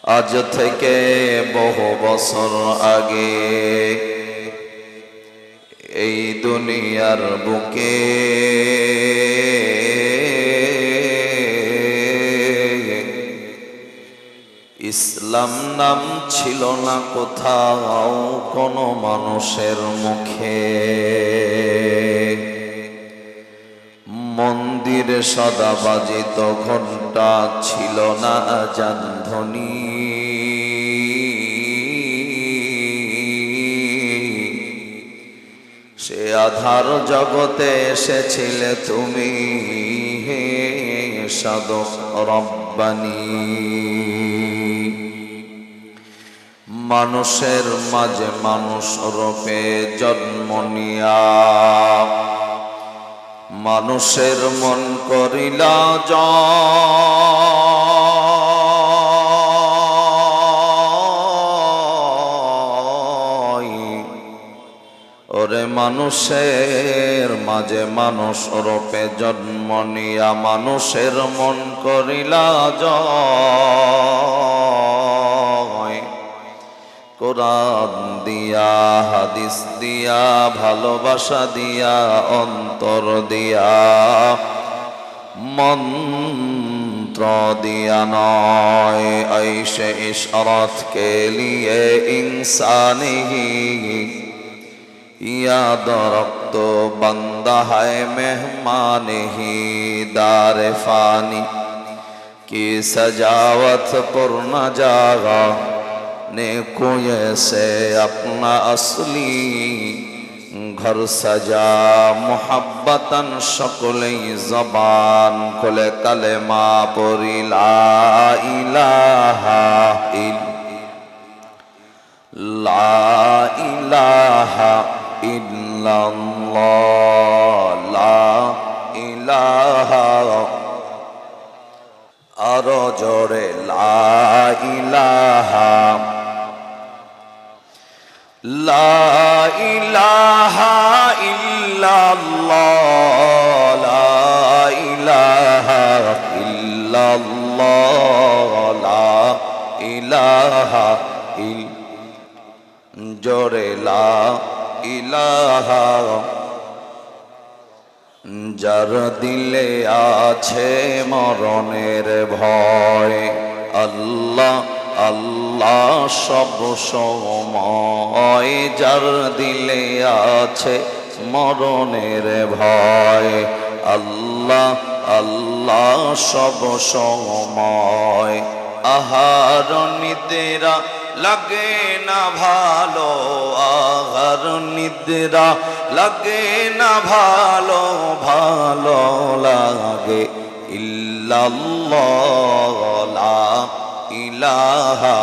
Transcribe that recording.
আজ থেকে বহু বছর আগে এই দুনিয়ার বুকে ইসলাম নাম ছিল না কোথাও কোনো মানুষের মুখে। মন্দিরে সদা বাজিত ঘণ্টা ছিল না জানধ্বনি। সে আধার জগতে এসেছিলে তুমি হে সাধক রব্বানী। মানুষের মাঝে মানুষ রূপে জন্ম নিয়া মানুষের মন করিলা জয়। ওরে মানুষের মাঝে মানুষ রূপে জন্ম নিয়া মানুষের মন করিলা জয়। কোরআন দিয়া হাদিস দিয়া ভালোবাসা দিয়া অন্তর দিয়া মন্ত্র দিয়া নয়। ऐशे इशारत के लिए इंसानी याद रख तो बंदा है मेहमान ही दार फानी की सजावत पर न जागा नेकों से अपना असली घर सजा। मोहब्बतन शक्ल ज़बान खुले कलेमा पुरी ला इलाहा इल्लल्लाह ला इलाहा आरो जोड़े ला इलाहा ला इलाहा इल्लल्लाह ला इलाहा इल्लल्लाह ला इलाहा जोड़े ला इलाहा। যার দিলে আছে মরণের ভয় আল্লাহ আল্লাহ সব সময়। যার দিলে আছে মরণের ভয় আল্লাহ আল্লাহ সব সময়। আহার নিদ্রা লাগে না ভালো আহার নিদ্রা লাগে না ভালো ভালো লাগে ইল্লাল্লাহ লা ইলাহা